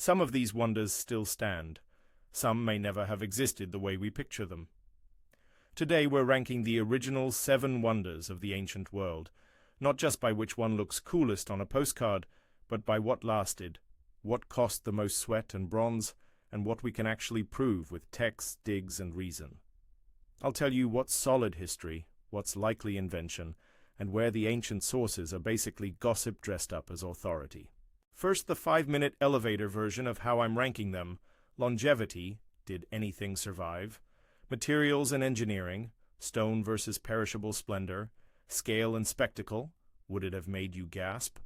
Some of these wonders still stand. Some may never have existed the way we picture them. Today we're ranking the original 7 wonders of the ancient world, not just by which one looks coolest on a postcard, but by what lasted, what cost the most sweat and bronze, and what we can actually prove with text, digs, and reason. I'll tell you what's solid history, what's likely invention, and where the ancient sources are basically gossip dressed up as authority. First, the 5-minute elevator version of how I'm ranking them. Longevity, did anything survive? Materials and engineering, stone versus perishable splendor. Scale and spectacle, would it have made you gasp?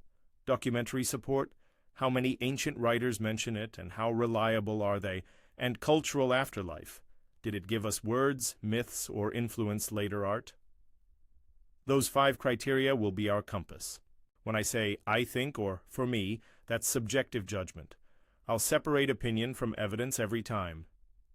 Documentary support, how many ancient writers mention it and how reliable are they? And cultural afterlife, did it give us words, myths, or influence later art? Those 5 criteria will be our compass. When I say I think or for me, that's subjective judgment. I'll separate opinion from evidence every time.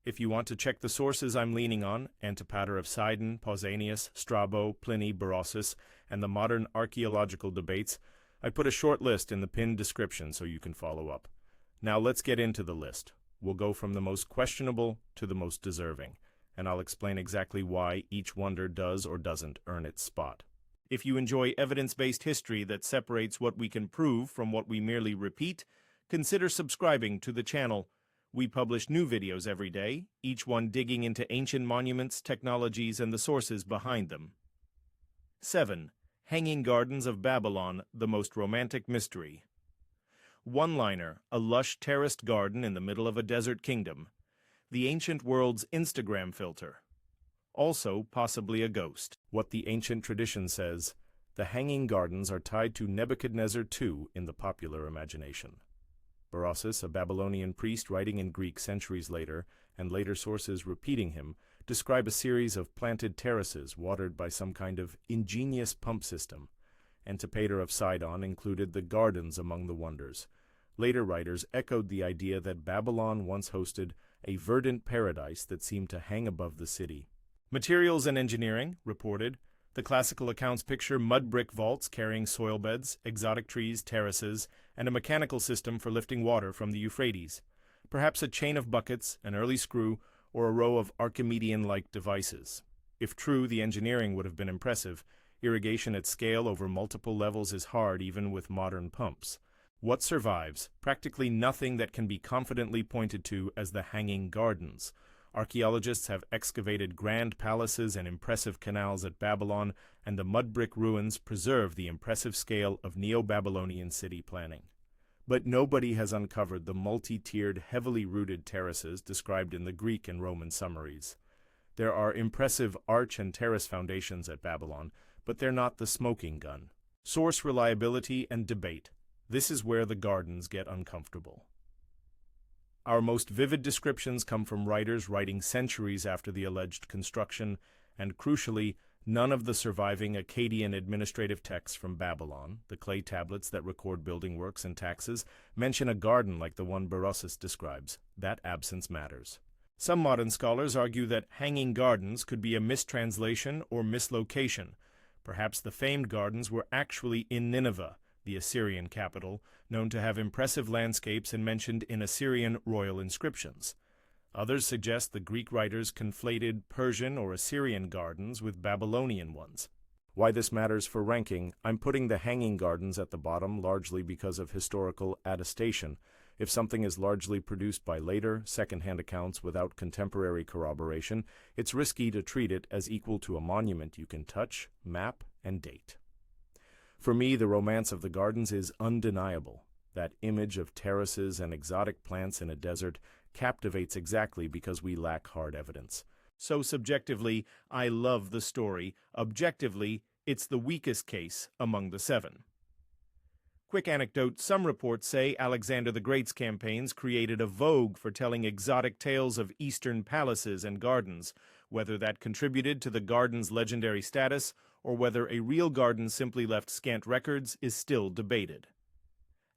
If you want to check the sources I'm leaning on, Antipater of Sidon, Pausanias, Strabo, Pliny, Berossus, and the modern archaeological debates, I put a short list in the pinned description so you can follow up. Now let's get into the list. We'll go from the most questionable to the most deserving, and I'll explain exactly why each wonder does or doesn't earn its spot. If you enjoy evidence-based history that separates what we can prove from what we merely repeat, consider subscribing to the channel. We publish new videos every day, each one digging into ancient monuments, technologies, and the sources behind them. 7. Hanging Gardens of Babylon, the most romantic mystery. One-liner, a lush terraced garden in the middle of a desert kingdom. The ancient world's Instagram filter. Also, possibly a ghost. What the ancient tradition says, the Hanging Gardens are tied to Nebuchadnezzar II in the popular imagination. Berossus, a Babylonian priest writing in Greek centuries later, and later sources repeating him, describe a series of planted terraces watered by some kind of ingenious pump system. Antipater of Sidon included the gardens among the wonders. Later writers echoed the idea that Babylon once hosted a verdant paradise that seemed to hang above the city. Materials and engineering, reported. The classical accounts picture mud brick vaults carrying soil beds, exotic trees, terraces, and a mechanical system for lifting water from the Euphrates. Perhaps a chain of buckets, an early screw, or a row of Archimedean-like devices. If true, the engineering would have been impressive. Irrigation at scale over multiple levels is hard even with modern pumps. What survives? Practically nothing that can be confidently pointed to as the Hanging Gardens. Archaeologists have excavated grand palaces and impressive canals at Babylon, and the mud brick ruins preserve the impressive scale of Neo-Babylonian city planning. But nobody has uncovered the multi-tiered, heavily rooted terraces described in the Greek and Roman summaries. There are impressive arch and terrace foundations at Babylon, but they're not the smoking gun. Source reliability and debate. This is where the gardens get uncomfortable. Our most vivid descriptions come from writers writing centuries after the alleged construction, and crucially, none of the surviving Akkadian administrative texts from Babylon, the clay tablets that record building works and taxes, mention a garden like the one Berossus describes. That absence matters. Some modern scholars argue that Hanging Gardens could be a mistranslation or mislocation. Perhaps the famed gardens were actually in Nineveh, the Assyrian capital, known to have impressive landscapes and mentioned in Assyrian royal inscriptions. Others suggest the Greek writers conflated Persian or Assyrian gardens with Babylonian ones. Why this matters for ranking, I'm putting the Hanging Gardens at the bottom largely because of historical attestation. If something is largely produced by later, second-hand accounts without contemporary corroboration, it's risky to treat it as equal to a monument you can touch, map, and date. For me, the romance of the gardens is undeniable. That image of terraces and exotic plants in a desert captivates exactly because we lack hard evidence. So subjectively, I love the story. Objectively, it's the weakest case among the 7. Quick anecdote, some reports say Alexander the Great's campaigns created a vogue for telling exotic tales of Eastern palaces and gardens. Whether that contributed to the garden's legendary status, or whether a real garden simply left scant records, is still debated.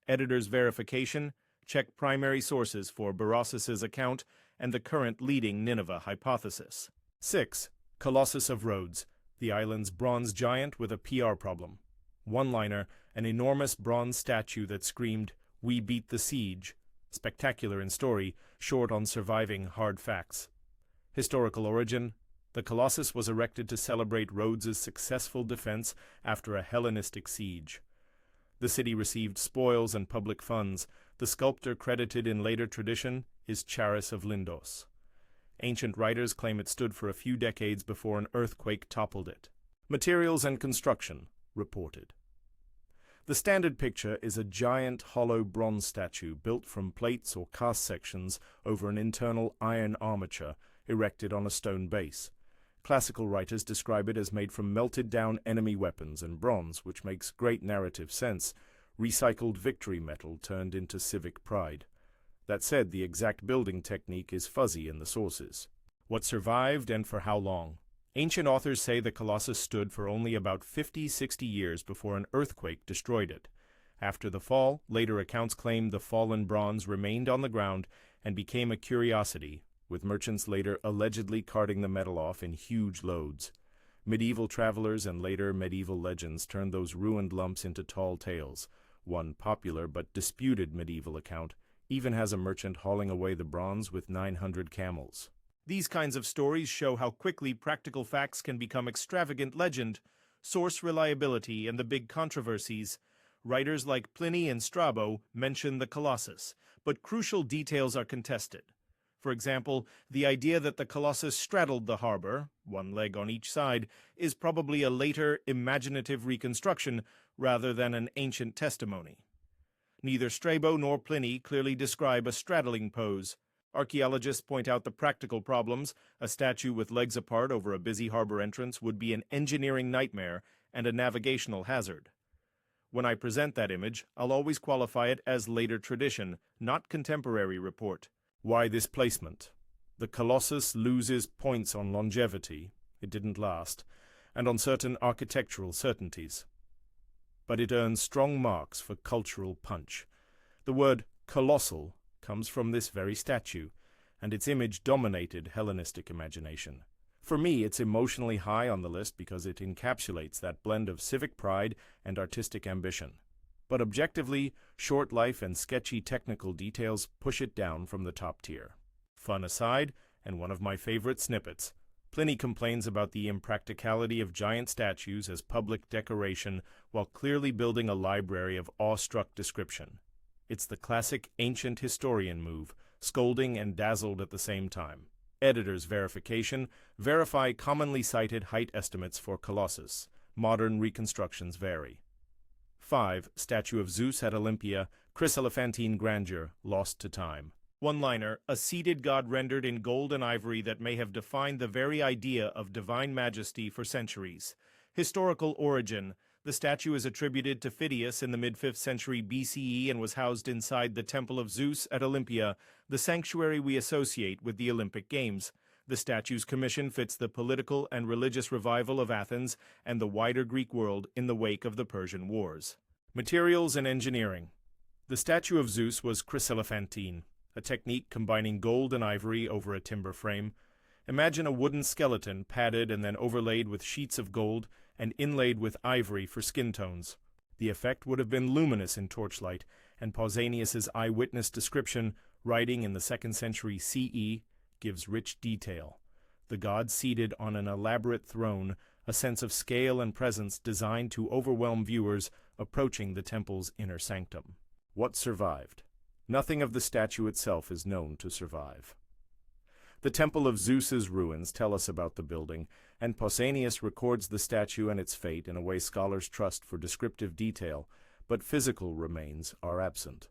Editor's verification: check primary sources for Berossus's account and the current leading Nineveh hypothesis. 6. Colossus of Rhodes, the island's bronze giant with a PR problem. One-liner, an enormous bronze statue that screamed, "We beat the siege." spectacular in story, short on surviving hard facts. Historical origin: the Colossus was erected to celebrate Rhodes' successful defense after a Hellenistic siege. The city received spoils and public funds. The sculptor credited in later tradition is Charis of Lindos. Ancient writers claim it stood for a few decades before an earthquake toppled it. Materials and construction reported. The standard picture is a giant hollow bronze statue built from plates or cast sections over an internal iron armature erected on a stone base. Classical writers describe it as made from melted-down enemy weapons and bronze, which makes great narrative sense, recycled victory metal turned into civic pride. That said, the exact building technique is fuzzy in the sources. What survived and for how long? Ancient authors say the Colossus stood for only about 50-60 years before an earthquake destroyed it. After the fall, later accounts claim the fallen bronze remained on the ground and became a curiosity, with merchants later allegedly carting the metal off in huge loads. Medieval travelers and later medieval legends turned those ruined lumps into tall tales. One popular but disputed medieval account even has a merchant hauling away the bronze with 900 camels. These kinds of stories show how quickly practical facts can become extravagant legend. Source reliability and the big controversies. Writers like Pliny and Strabo mention the Colossus, but crucial details are contested. For example, the idea that the Colossus straddled the harbor, one leg on each side, is probably a later, imaginative reconstruction rather than an ancient testimony. Neither Strabo nor Pliny clearly describe a straddling pose. Archaeologists point out the practical problems. A statue with legs apart over a busy harbor entrance would be an engineering nightmare and a navigational hazard. When I present that image, I'll always qualify it as later tradition, not contemporary report. Why this placement? The Colossus loses points on longevity, it didn't last, and on certain architectural certainties. But it earns strong marks for cultural punch. The word colossal comes from this very statue, and its image dominated Hellenistic imagination. For me, it's emotionally high on the list because it encapsulates that blend of civic pride and artistic ambition. But objectively, short life and sketchy technical details push it down from the top tier. Fun aside, and one of my favorite snippets, Pliny complains about the impracticality of giant statues as public decoration while clearly building a library of awestruck description. It's the classic ancient historian move, scolding and dazzled at the same time. Editor's verification: verify commonly cited height estimates for Colossus. Modern reconstructions vary. 5. Statue of Zeus at Olympia, chryselephantine grandeur, lost to time. One-liner: a seated god rendered in gold and ivory that may have defined the very idea of divine majesty for centuries. Historical origin: the statue is attributed to Phidias in the mid-5th century BCE and was housed inside the Temple of Zeus at Olympia, the sanctuary we associate with the Olympic Games. The statue's commission fits the political and religious revival of Athens and the wider Greek world in the wake of the Persian Wars. Materials and engineering. The statue of Zeus was chryselephantine, a technique combining gold and ivory over a timber frame. Imagine a wooden skeleton padded and then overlaid with sheets of gold and inlaid with ivory for skin tones. The effect would have been luminous in torchlight, and Pausanias's eyewitness description, writing in the 2nd century CE, gives rich detail. The god seated on an elaborate throne, a sense of scale and presence designed to overwhelm viewers approaching the temple's inner sanctum. What survived? Nothing of the statue itself is known to survive. The Temple of Zeus's ruins tell us about the building, and Pausanias records the statue and its fate in a way scholars trust for descriptive detail, but physical remains are absent.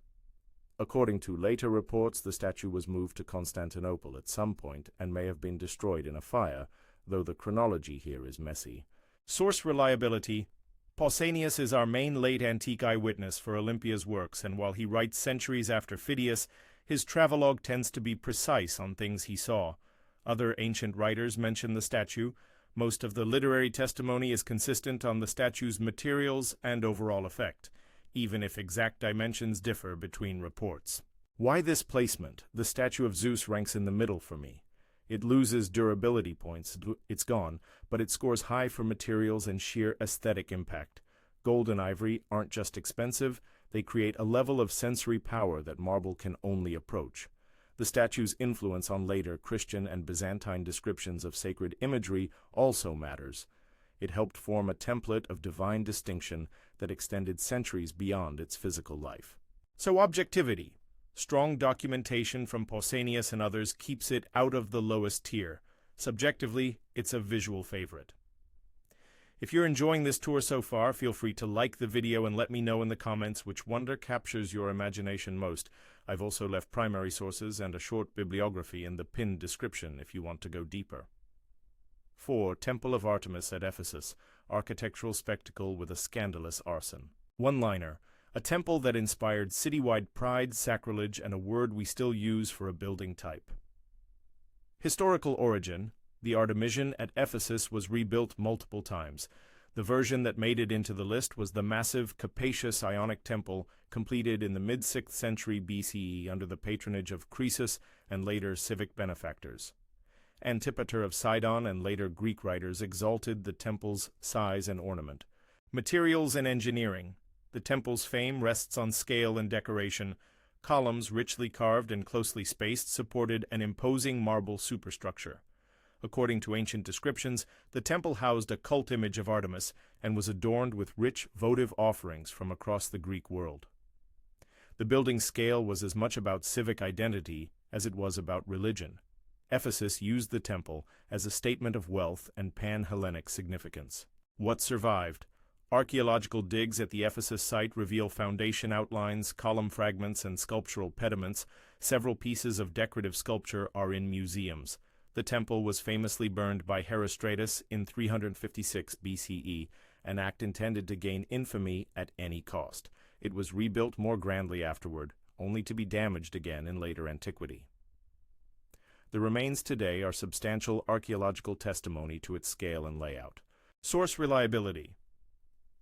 According to later reports, the statue was moved to Constantinople at some point and may have been destroyed in a fire, though the chronology here is messy. Source reliability. Pausanias is our main late antique eyewitness for Olympia's works, and while he writes centuries after Phidias, his travelogue tends to be precise on things he saw. Other ancient writers mention the statue. Most of the literary testimony is consistent on the statue's materials and overall effect, even if exact dimensions differ between reports. Why this placement? The statue of Zeus ranks in the middle for me. It loses durability points, it's gone, but it scores high for materials and sheer aesthetic impact. Gold and ivory aren't just expensive, they create a level of sensory power that marble can only approach. The statue's influence on later Christian and Byzantine descriptions of sacred imagery also matters. It helped form a template of divine distinction that extended centuries beyond its physical life. So objectivity. Strong documentation from Pausanias and others keeps it out of the lowest tier. Subjectively, it's a visual favorite. If you're enjoying this tour so far, feel free to like the video and let me know in the comments which wonder captures your imagination most. I've also left primary sources and a short bibliography in the pinned description if you want to go deeper. 4. Temple of Artemis at Ephesus, architectural spectacle with a scandalous arson. One-liner. A temple that inspired citywide pride, sacrilege, and a word we still use for a building type. Historical origin. The Artemision at Ephesus was rebuilt multiple times. The version that made it into the list was the massive, capacious Ionic temple, completed in the mid-6th century BCE under the patronage of Croesus and later civic benefactors. Antipater of Sidon and later Greek writers exalted the temple's size and ornament. Materials and engineering. The temple's fame rests on scale and decoration. Columns, richly carved and closely spaced, supported an imposing marble superstructure. According to ancient descriptions, the temple housed a cult image of Artemis and was adorned with rich votive offerings from across the Greek world. The building's scale was as much about civic identity as it was about religion. Ephesus used the temple as a statement of wealth and pan-Hellenic significance. What survived? Archaeological digs at the Ephesus site reveal foundation outlines, column fragments, and sculptural pediments. Several pieces of decorative sculpture are in museums. The temple was famously burned by Herostratus in 356 BCE, an act intended to gain infamy at any cost. It was rebuilt more grandly afterward, only to be damaged again in later antiquity. The remains today are substantial archaeological testimony to its scale and layout. Source reliability.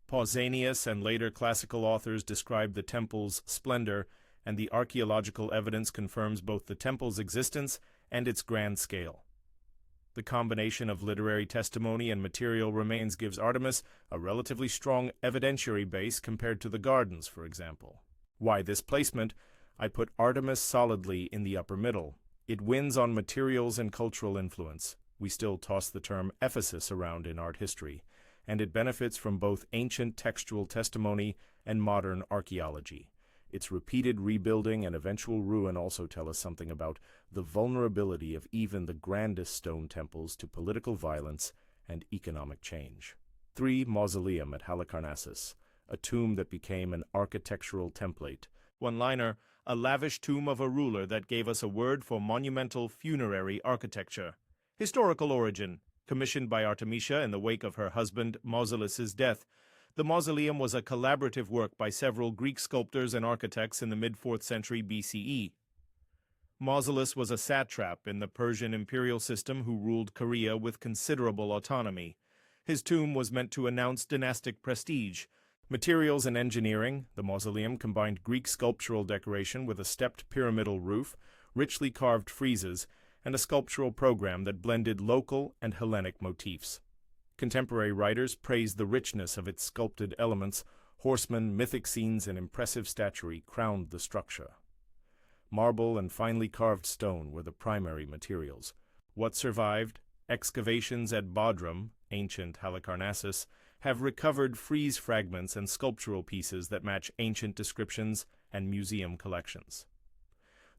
Pausanias and later classical authors describe the temple's splendor, and the archaeological evidence confirms both the temple's existence and its grand scale. The combination of literary testimony and material remains gives Artemis a relatively strong evidentiary base compared to the gardens, for example. Why this placement? I put Artemis solidly in the upper middle. It wins on materials and cultural influence. We still toss the term Ephesus around in art history, and it benefits from both ancient textual testimony and modern archaeology. Its repeated rebuilding and eventual ruin also tell us something about the vulnerability of even the grandest stone temples to political violence and economic change. 3. Mausoleum at Halicarnassus, a tomb that became an architectural template. One-liner, a lavish tomb of a ruler that gave us a word for monumental funerary architecture. Historical origin. Commissioned by Artemisia in the wake of her husband Mausolus's death, the mausoleum was a collaborative work by several Greek sculptors and architects in the mid-4th century BCE. Mausolus was a satrap in the Persian imperial system who ruled Caria with considerable autonomy. His tomb was meant to announce dynastic prestige. Materials and engineering. The mausoleum combined Greek sculptural decoration with a stepped pyramidal roof, richly carved friezes, and a sculptural program that blended local and Hellenic motifs. Contemporary writers praised the richness of its sculpted elements. Horsemen, mythic scenes, and impressive statuary crowned the structure. Marble and finely carved stone were the primary materials. What survived? Excavations at Bodrum, ancient Halicarnassus, have recovered frieze fragments and sculptural pieces that match ancient descriptions and museum collections.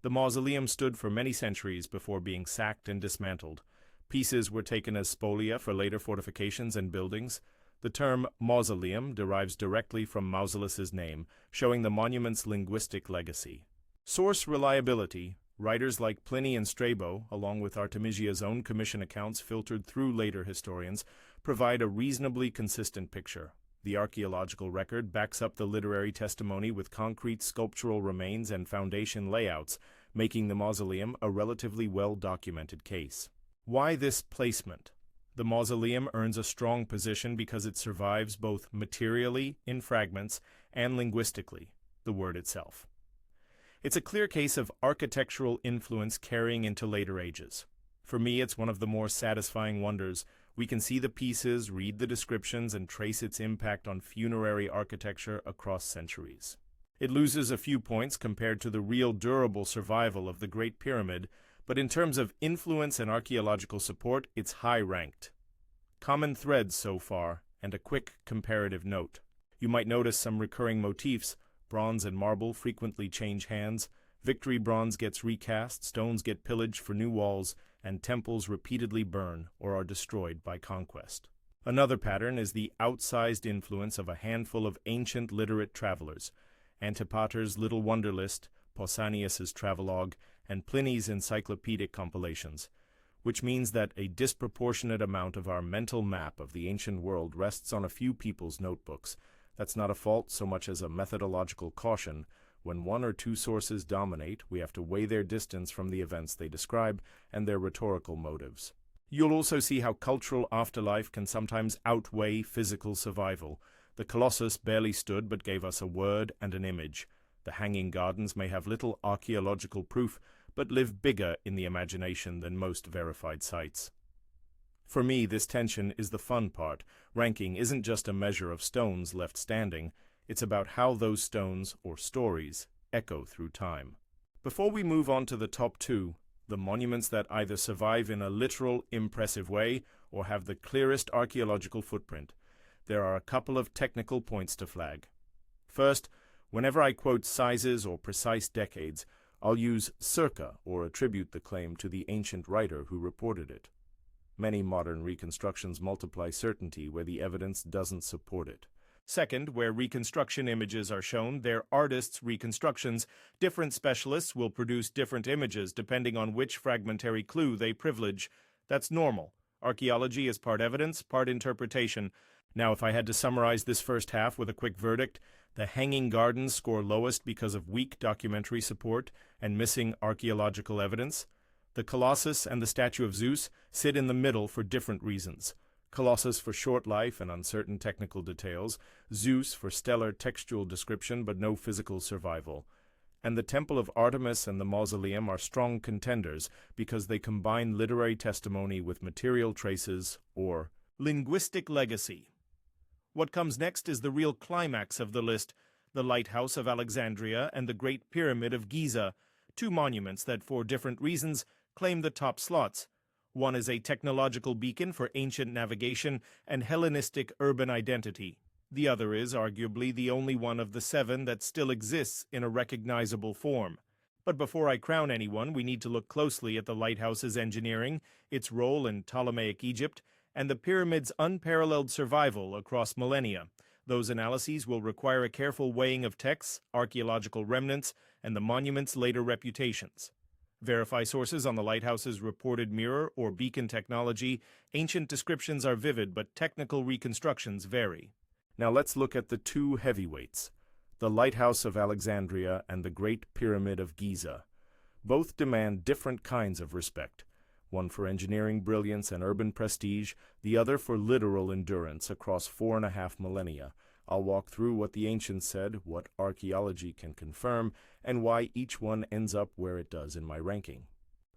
The mausoleum stood for many centuries before being sacked and dismantled. Pieces were taken as spolia for later fortifications and buildings. The term mausoleum derives directly from Mausolus's name, showing the monument's linguistic legacy. Source reliability. Writers like Pliny and Strabo, along with Artemisia's own commission accounts filtered through later historians, provide a reasonably consistent picture. The archaeological record backs up the literary testimony with concrete sculptural remains and foundation layouts, making the mausoleum a relatively well-documented case. Why this placement? The mausoleum earns a strong position because it survives both materially, in fragments, and linguistically, the word itself. It's a clear case of architectural influence carrying into later ages. For me, it's one of the more satisfying wonders, We can see the pieces, read the descriptions, and trace its impact on funerary architecture across centuries. It loses a few points compared to the real durable survival of the Great Pyramid, but in terms of influence and archaeological support, it's high-ranked. Common threads so far, and a quick comparative note. You might notice some recurring motifs. Bronze and marble frequently change hands, victory bronze gets recast, stones get pillaged for new walls, and temples repeatedly burn or are destroyed by conquest. Another pattern is the outsized influence of a handful of ancient literate travelers, Antipater's Little Wonder List, Pausanias's Travelogue, and Pliny's encyclopedic compilations, which means that a disproportionate amount of our mental map of the ancient world rests on a few people's notebooks. That's not a fault so much as a methodological caution. When one or two sources dominate, we have to weigh their distance from the events they describe and their rhetorical motives. You'll also see how cultural afterlife can sometimes outweigh physical survival. The Colossus barely stood but gave us a word and an image. The Hanging Gardens may have little archaeological proof, but live bigger in the imagination than most verified sites. For me, this tension is the fun part. Ranking isn't just a measure of stones left standing, it's about how those stones, or stories, echo through time. Before we move on to the top two, the monuments that either survive in a literal, impressive way or have the clearest archaeological footprint, there are a couple of technical points to flag. First, whenever I quote sizes or precise decades, I'll use circa or attribute the claim to the ancient writer who reported it. Many modern reconstructions multiply certainty where the evidence doesn't support it. Second, where reconstruction images are shown, they're artists' reconstructions. Different specialists will produce different images depending on which fragmentary clue they privilege. That's normal. Archaeology is part evidence, part interpretation. Now, if I had to summarize this first half with a quick verdict, the Hanging Gardens score lowest because of weak documentary support and missing archaeological evidence. The Colossus and the statue of Zeus sit in the middle for different reasons. Colossus for short life and uncertain technical details, Zeus for stellar textual description but no physical survival. And the Temple of Artemis and the Mausoleum are strong contenders because they combine literary testimony with material traces or linguistic legacy. What comes next is the real climax of the list, the Lighthouse of Alexandria and the Great Pyramid of Giza, two monuments that, for different reasons, claim the top slots. One is a technological beacon for ancient navigation and Hellenistic urban identity. The other is, arguably, the only one of the seven that still exists in a recognizable form. But before I crown anyone, we need to look closely at the lighthouse's engineering, its role in Ptolemaic Egypt, and the pyramid's unparalleled survival across millennia. Those analyses will require a careful weighing of texts, archaeological remnants, and the monument's later reputations. Verify sources on the lighthouse's reported mirror or beacon technology. Ancient descriptions are vivid, but technical reconstructions vary. Now let's look at the two heavyweights, the Lighthouse of Alexandria and the Great Pyramid of Giza. Both demand different kinds of respect, one for engineering brilliance and urban prestige, the other for literal endurance across 4.5 millennia. I'll walk through what the ancients said, what archaeology can confirm, and why each one ends up where it does in my ranking.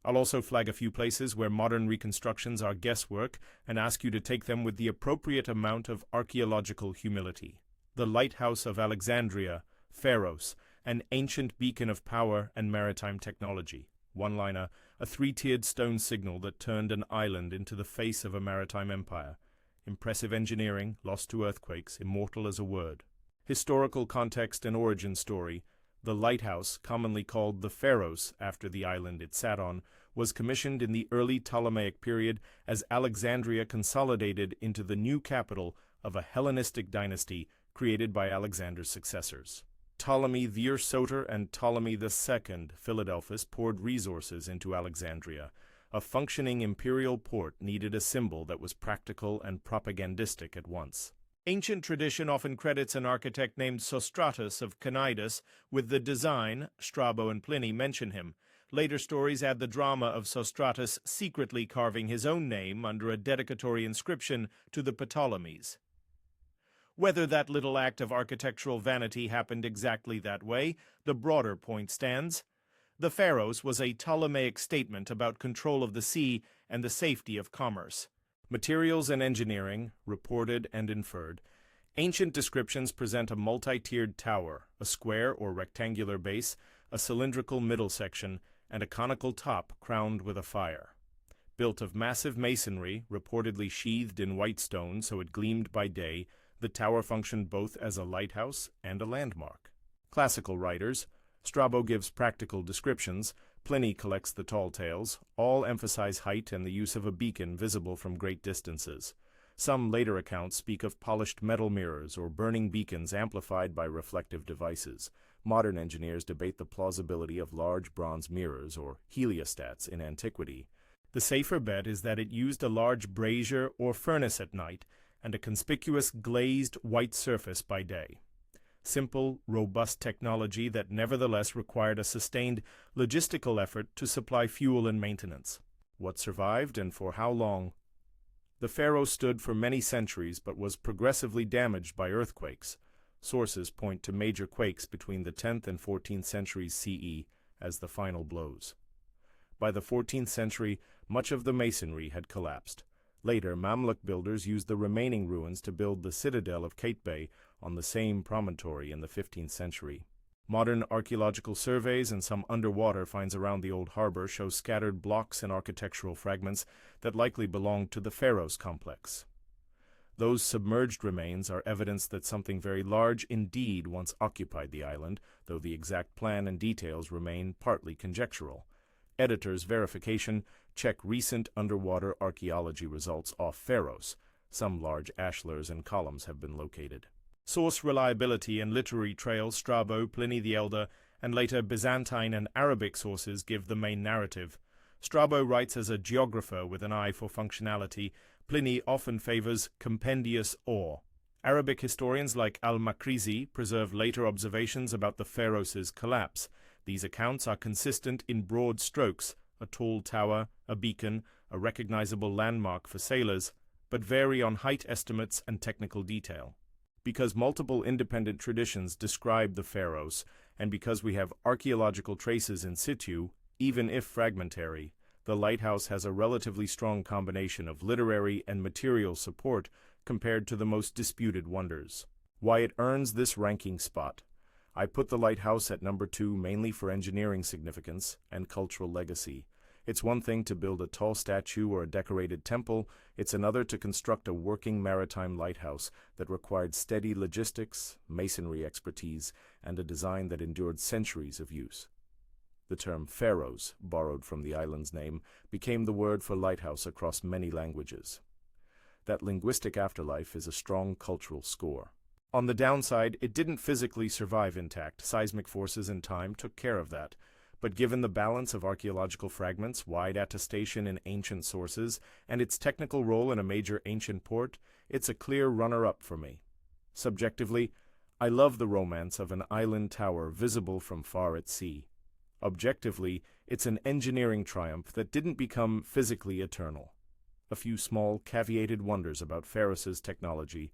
I'll also flag a few places where modern reconstructions are guesswork and ask you to take them with the appropriate amount of archaeological humility. The Lighthouse of Alexandria, Pharos, an ancient beacon of power and maritime technology. One-liner, a 3-tiered stone signal that turned an island into the face of a maritime empire. Impressive engineering, lost to earthquakes, immortal as a word. Historical context and origin story. The lighthouse, commonly called the Pharos after the island it sat on, was commissioned in the early Ptolemaic period as Alexandria consolidated into the new capital of a Hellenistic dynasty created by Alexander's successors. Ptolemy the Soter and Ptolemy II Philadelphus poured resources into Alexandria. A functioning imperial port needed a symbol that was practical and propagandistic at once. Ancient tradition often credits an architect named Sostratus of Cnidus with the design. Strabo and Pliny mention him. Later stories add the drama of Sostratus secretly carving his own name under a dedicatory inscription to the Ptolemies. Whether that little act of architectural vanity happened exactly that way, the broader point stands. The Pharos was a Ptolemaic statement about control of the sea and the safety of commerce. Materials and engineering, reported and inferred. Ancient descriptions present a multi-tiered tower, a square or rectangular base, a cylindrical middle section, and a conical top crowned with a fire. Built of massive masonry, reportedly sheathed in white stone so it gleamed by day, the tower functioned both as a lighthouse and a landmark. Classical writers, Strabo gives practical descriptions, Pliny collects the tall tales, all emphasize height and the use of a beacon visible from great distances. Some later accounts speak of polished metal mirrors or burning beacons amplified by reflective devices. Modern engineers debate the plausibility of large bronze mirrors or heliostats in antiquity. The safer bet is that it used a large brazier or furnace at night and a conspicuous glazed white surface by day. Simple, robust technology that nevertheless required a sustained logistical effort to supply fuel and maintenance. What survived and for how long? The pharaoh stood for many centuries but was progressively damaged by earthquakes. Sources point to major quakes between the 10th and 14th centuries CE as the final blows. By the 14th century, much of the masonry had collapsed. Later, Mamluk builders used the remaining ruins to build the citadel of Qaitbay on the same promontory in the 15th century. Modern archaeological surveys and some underwater finds around the old harbor show scattered blocks and architectural fragments that likely belonged to the pharaoh's complex. Those submerged remains are evidence that something very large indeed once occupied the island, though the exact plan and details remain partly conjectural. Editor's verification: check recent underwater archaeology results off Pharos. Some large ashlars and columns have been located. Source reliability and literary trails: Strabo, Pliny the Elder, and later Byzantine and Arabic sources give the main narrative. Strabo writes as a geographer with an eye for functionality. Pliny often favors compendious awe. Arabic historians like al-Makrizi preserve later observations about the Pharos' collapse. These accounts are consistent in broad strokes: a tall tower, a beacon, a recognizable landmark for sailors, but vary on height estimates and technical detail. Because multiple independent traditions describe the Pharos, and because we have archaeological traces in situ, even if fragmentary, the lighthouse has a relatively strong combination of literary and material support compared to the most disputed wonders. Why it earns this ranking spot. I put the lighthouse at number 2 mainly for engineering significance and cultural legacy. It's one thing to build a tall statue or a decorated temple, it's another to construct a working maritime lighthouse that required steady logistics, masonry expertise, and a design that endured centuries of use. The term Pharos, borrowed from the island's name, became the word for lighthouse across many languages. That linguistic afterlife is a strong cultural score. On the downside, it didn't physically survive intact. Seismic forces and time took care of that. But given the balance of archaeological fragments, wide attestation in ancient sources, and its technical role in a major ancient port, it's a clear runner-up for me. Subjectively, I love the romance of an island tower visible from far at sea. Objectively, it's an engineering triumph that didn't become physically eternal. A few small, caveated wonders about Pharos' technology.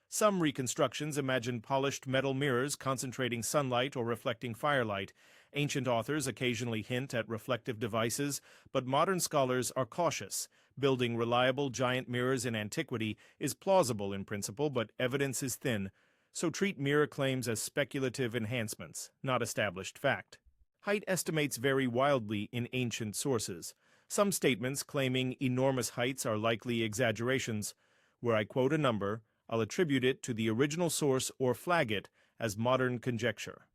Some reconstructions imagine polished metal mirrors concentrating sunlight or reflecting firelight. Ancient authors occasionally hint at reflective devices, but modern scholars are cautious. Building reliable giant mirrors in antiquity is plausible in principle, but evidence is thin, so treat mirror claims as speculative enhancements, not established fact. Height estimates vary wildly in ancient sources. Some statements claiming enormous heights are likely exaggerations. Where I quote a number, I'll attribute it to the original source or flag it as modern conjecture.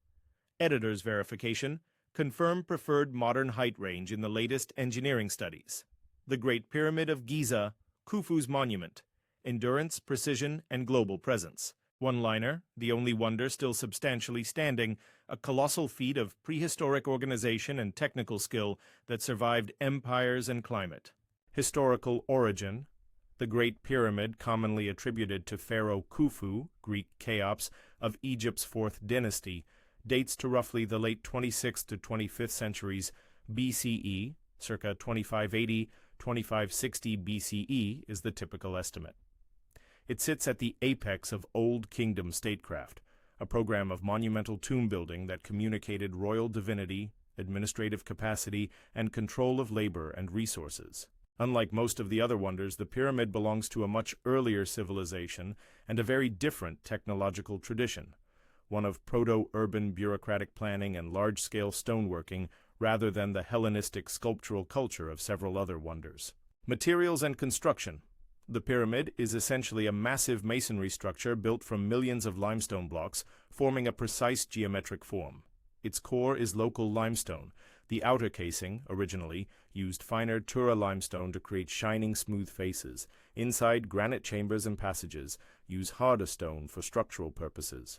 Editor's verification: confirm preferred modern height range in the latest engineering studies. The Great Pyramid of Giza, Khufu's monument. Endurance, precision, and global presence. One-liner: the only wonder still substantially standing, a colossal feat of prehistoric organization and technical skill that survived empires and climate. Historical origin: the Great Pyramid, commonly attributed to Pharaoh Khufu, Greek Cheops, of Egypt's 4th dynasty, dates to roughly the late 26th to 25th centuries BCE, circa 2580-2560 BCE is the typical estimate. It sits at the apex of Old Kingdom statecraft, a program of monumental tomb building that communicated royal divinity, administrative capacity, and control of labor and resources. Unlike most of the other wonders, the pyramid belongs to a much earlier civilization and a very different technological tradition, one of proto-urban bureaucratic planning and large-scale stoneworking rather than the Hellenistic sculptural culture of several other wonders. Materials and construction. The pyramid is essentially a massive masonry structure built from millions of limestone blocks, forming a precise geometric form. Its core is local limestone. The outer casing, originally, used finer Tura limestone to create shining, smooth faces. Inside, granite chambers and passages use harder stone for structural purposes.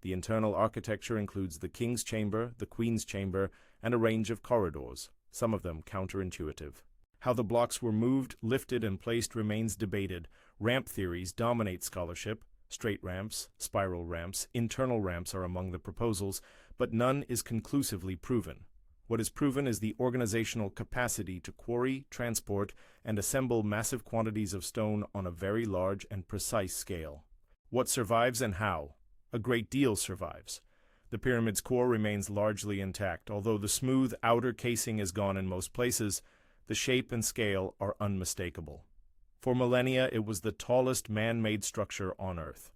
The internal architecture includes the king's chamber, the queen's chamber, and a range of corridors, some of them counterintuitive. How the blocks were moved, lifted, and placed remains debated. Ramp theories dominate scholarship. Straight ramps, spiral ramps, internal ramps are among the proposals, but none is conclusively proven. What is proven is the organizational capacity to quarry, transport, and assemble massive quantities of stone on a very large and precise scale. What survives and how? A great deal survives. The pyramid's core remains largely intact. Although the smooth outer casing is gone in most places, the shape and scale are unmistakable. For millennia, it was the tallest man-made structure on Earth.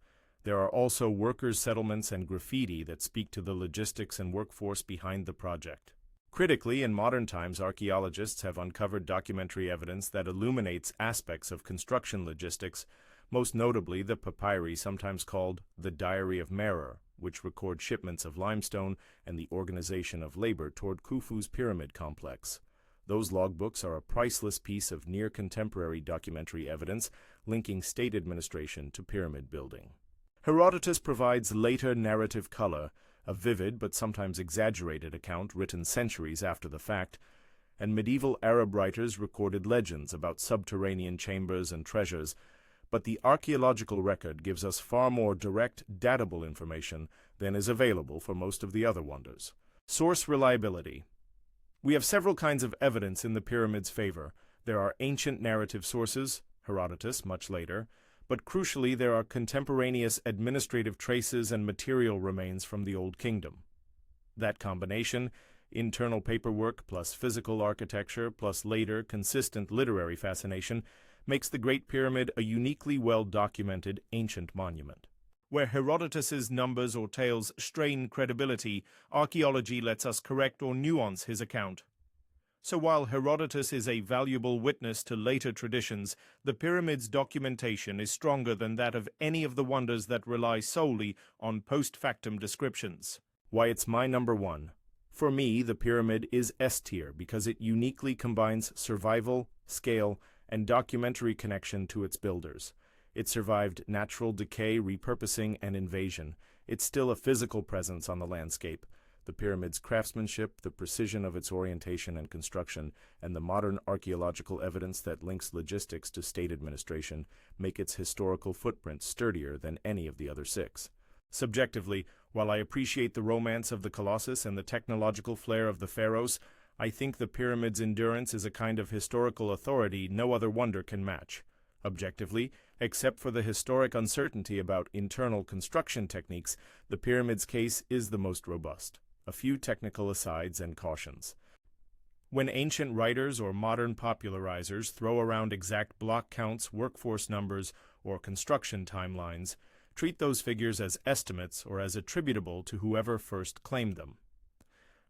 There are also workers' settlements and graffiti that speak to the logistics and workforce behind the project. Critically, in modern times, archaeologists have uncovered documentary evidence that illuminates aspects of construction logistics, most notably the papyri sometimes called the Diary of Merer, which record shipments of limestone and the organization of labor toward Khufu's pyramid complex. Those logbooks are a priceless piece of near-contemporary documentary evidence linking state administration to pyramid building. Herodotus provides later narrative color, a vivid but sometimes exaggerated account written centuries after the fact, and medieval Arab writers recorded legends about subterranean chambers and treasures, but the archaeological record gives us far more direct, datable information than is available for most of the other wonders. Source reliability. We have several kinds of evidence in the pyramid's favor. There are ancient narrative sources, Herodotus much later, but crucially there are contemporaneous administrative traces and material remains from the Old Kingdom. That combination, internal paperwork plus physical architecture plus later consistent literary fascination, makes the Great Pyramid a uniquely well-documented ancient monument. Where Herodotus's numbers or tales strain credibility, archaeology lets us correct or nuance his account. So while Herodotus is a valuable witness to later traditions, the pyramid's documentation is stronger than that of any of the wonders that rely solely on post-factum descriptions. Why it's my number one. For me, the pyramid is S-tier because it uniquely combines survival, scale, and documentary connection to its builders. It survived natural decay, repurposing, and invasion. It's still a physical presence on the landscape. The pyramid's craftsmanship, the precision of its orientation and construction, and the modern archaeological evidence that links logistics to state administration make its historical footprint sturdier than any of the other six. Subjectively, while I appreciate the romance of the Colossus and the technological flair of the pharaohs, I think the pyramid's endurance is a kind of historical authority no other wonder can match. Objectively, except for the historic uncertainty about internal construction techniques, the pyramid's case is the most robust. A few technical asides and cautions. When ancient writers or modern popularizers throw around exact block counts, workforce numbers, or construction timelines, treat those figures as estimates or as attributable to whoever first claimed them.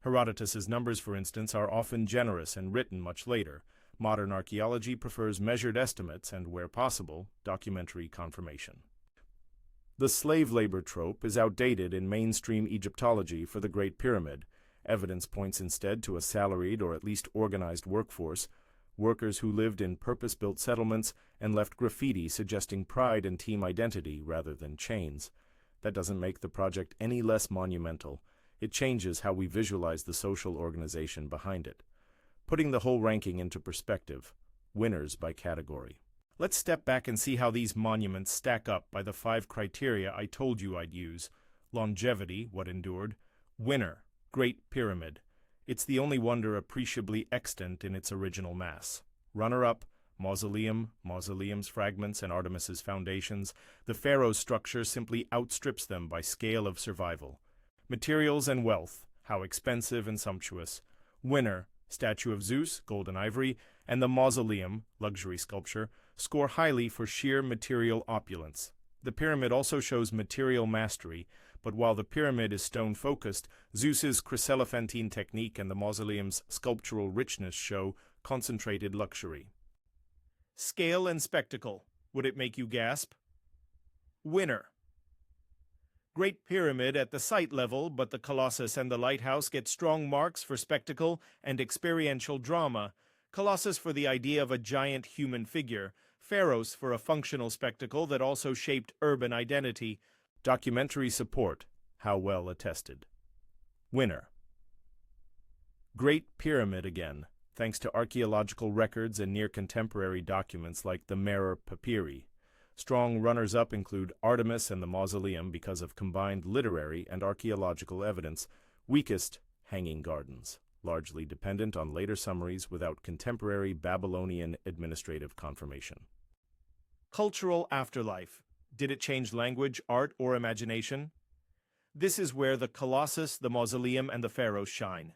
Herodotus's numbers, for instance, are often generous and written much later. Modern archaeology prefers measured estimates and, where possible, documentary confirmation. The slave labor trope is outdated in mainstream Egyptology for the Great Pyramid. Evidence points instead to a salaried or at least organized workforce, workers who lived in purpose-built settlements and left graffiti suggesting pride and team identity rather than chains. That doesn't make the project any less monumental. It changes how we visualize the social organization behind it. Putting the whole ranking into perspective, winners by category. Let's step back and see how these monuments stack up by the 5 criteria I told you I'd use. Longevity, what endured. Winner, Great Pyramid. It's the only wonder appreciably extant in its original mass. Runner-up, Mausoleum, Mausoleum's fragments and Artemis's foundations. The pharaoh's structure simply outstrips them by scale of survival. Materials and wealth, how expensive and sumptuous. Winner, statue of Zeus, gold and ivory, and the mausoleum, luxury sculpture, score highly for sheer material opulence. The pyramid also shows material mastery, but while the pyramid is stone-focused, Zeus's chryselephantine technique and the mausoleum's sculptural richness show concentrated luxury. Scale and spectacle. Would it make you gasp? Winner. Great Pyramid at the site level, but the Colossus and the Lighthouse get strong marks for spectacle and experiential drama. Colossus for the idea of a giant human figure, Pharos for a functional spectacle that also shaped urban identity. Documentary support, how well attested. Winner. Great Pyramid again, thanks to archaeological records and near-contemporary documents like the Merer Papyri. Strong runners-up include Artemis and the Mausoleum because of combined literary and archaeological evidence. Weakest, Hanging Gardens, largely dependent on later summaries without contemporary Babylonian administrative confirmation. Cultural afterlife. Did it change language, art, or imagination? This is where the Colossus, the Mausoleum, and the Pharos shine.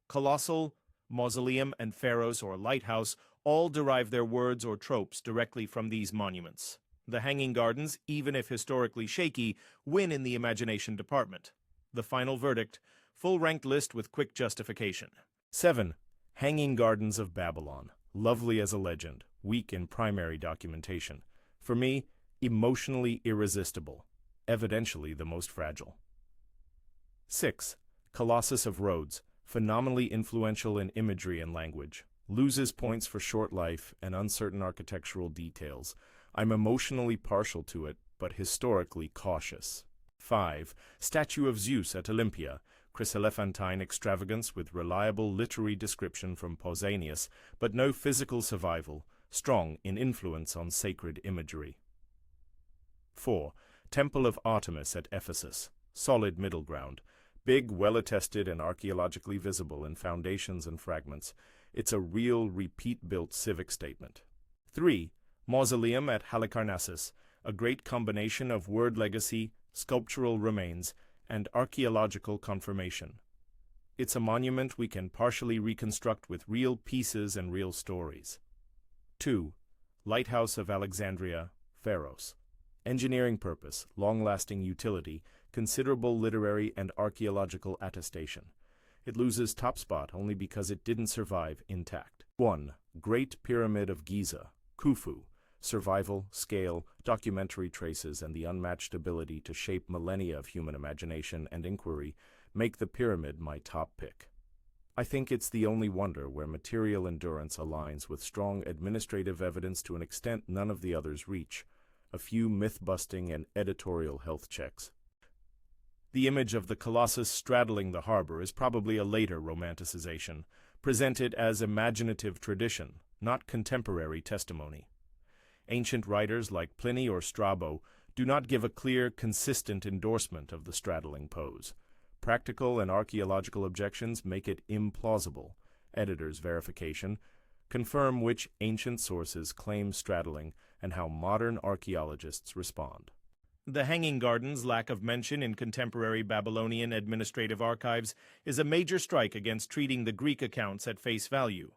Colossal, Mausoleum, and Pharos, or Lighthouse, all derive their words or tropes directly from these monuments. The Hanging Gardens, even if historically shaky, win in the imagination department. The final verdict, full-ranked list with quick justification. 7. Hanging Gardens of Babylon. Lovely as a legend, weak in primary documentation. For me, emotionally irresistible, evidentially the most fragile. 6. Colossus of Rhodes. Phenomenally influential in imagery and language. Loses points for short life and uncertain architectural details. I'm emotionally partial to it, but historically cautious. 5. Statue of Zeus at Olympia. Chryselephantine extravagance with reliable literary description from Pausanias, but no physical survival, strong in influence on sacred imagery. 4. Temple of Artemis at Ephesus. Solid middle ground. Big, well-attested, and archaeologically visible in foundations and fragments. It's a real repeat-built civic statement. 3. Mausoleum at Halicarnassus, a great combination of word legacy, sculptural remains, and archaeological confirmation. It's a monument we can partially reconstruct with real pieces and real stories. 2. Lighthouse of Alexandria, Pharos. Engineering purpose, long-lasting utility, considerable literary and archaeological attestation. It loses top spot only because it didn't survive intact. 1. Great Pyramid of Giza, Khufu. Survival, scale, documentary traces, and the unmatched ability to shape millennia of human imagination and inquiry make the pyramid my top pick. I think it's the only wonder where material endurance aligns with strong administrative evidence to an extent none of the others reach. A few myth-busting and editorial health checks. The image of the Colossus straddling the harbor is probably a later romanticization, presented as imaginative tradition, not contemporary testimony. Ancient writers like Pliny or Strabo do not give a clear, consistent endorsement of the straddling pose. Practical and archaeological objections make it implausible. Editor's verification confirm which ancient sources claim straddling and how modern archaeologists respond. The Hanging Gardens' lack of mention in contemporary Babylonian administrative archives is a major strike against treating the Greek accounts at face value.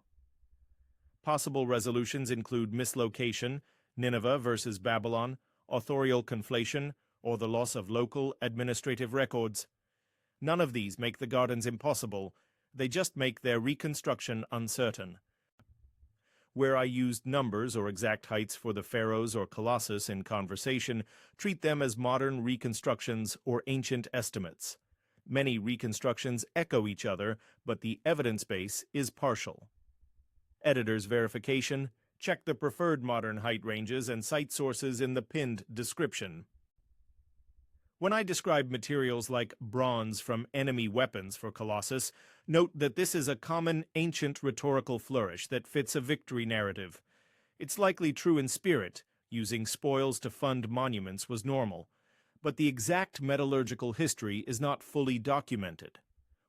Possible resolutions include mislocation, Nineveh versus Babylon, authorial conflation, or the loss of local administrative records. None of these make the gardens impossible, they just make their reconstruction uncertain. Where I used numbers or exact heights for the Pharos or Colossus in conversation, treat them as modern reconstructions or ancient estimates. Many reconstructions echo each other, but the evidence base is partial. Editor's verification, check the preferred modern height ranges and cite sources in the pinned description. When I describe materials like bronze from enemy weapons for Colossus, note that this is a common ancient rhetorical flourish that fits a victory narrative. It's likely true in spirit, using spoils to fund monuments was normal, but the exact metallurgical history is not fully documented.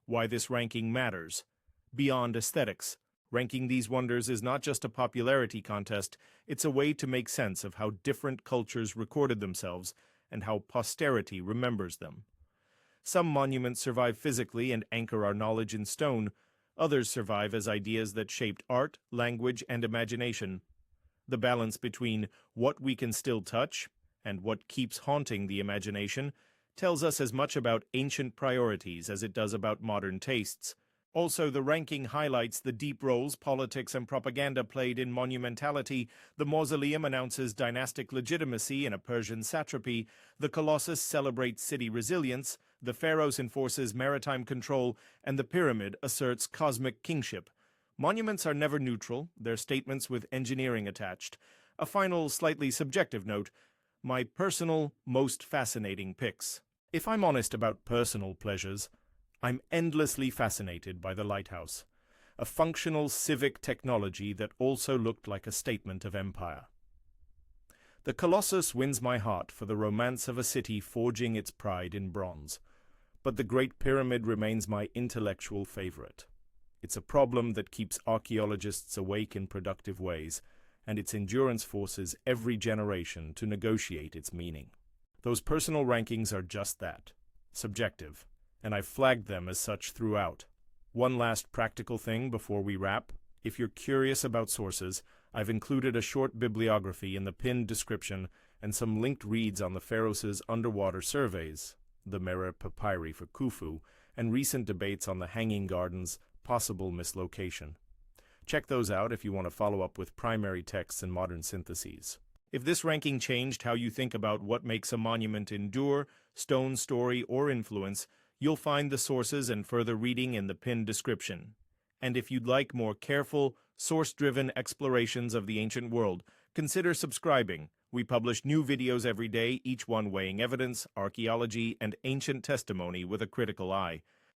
Why this ranking matters. Beyond aesthetics, ranking these wonders is not just a popularity contest, it's a way to make sense of how different cultures recorded themselves and how posterity remembers them. Some monuments survive physically and anchor our knowledge in stone, Others survive as ideas that shaped art, language, and imagination. The balance between what we can still touch and what keeps haunting the imagination tells us as much about ancient priorities as it does about modern tastes. Also, the ranking highlights the deep roles politics and propaganda played in monumentality. The mausoleum announces dynastic legitimacy in a Persian satrapy, the Colossus celebrates city resilience, the Pharos enforces maritime control, and the pyramid asserts cosmic kingship. Monuments are never neutral, they're statements with engineering attached. A final, slightly subjective note: my personal, most fascinating picks. If I'm honest about personal pleasures, I'm endlessly fascinated by the lighthouse, a functional civic technology that also looked like a statement of empire. The Colossus wins my heart for the romance of a city forging its pride in bronze, but the Great Pyramid remains my intellectual favorite. It's a problem that keeps archaeologists awake in productive ways, and its endurance forces every generation to negotiate its meaning. Those personal rankings are just that, subjective, and I've flagged them as such throughout. One last practical thing before we wrap: if you're curious about sources, I've included a short bibliography in the pinned description and some linked reads on the Pharos' underwater surveys, the Merer Papyri for Khufu, and recent debates on the Hanging Garden's possible mislocation. Check those out if you want to follow up with primary texts and modern syntheses. If this ranking changed how you think about what makes a monument endure, stone story, or influence, you'll find the sources and further reading in the pinned description. And if you'd like more careful, source-driven explorations of the ancient world, consider subscribing. We publish new videos every day, each one weighing evidence, archaeology, and ancient testimony with a critical eye.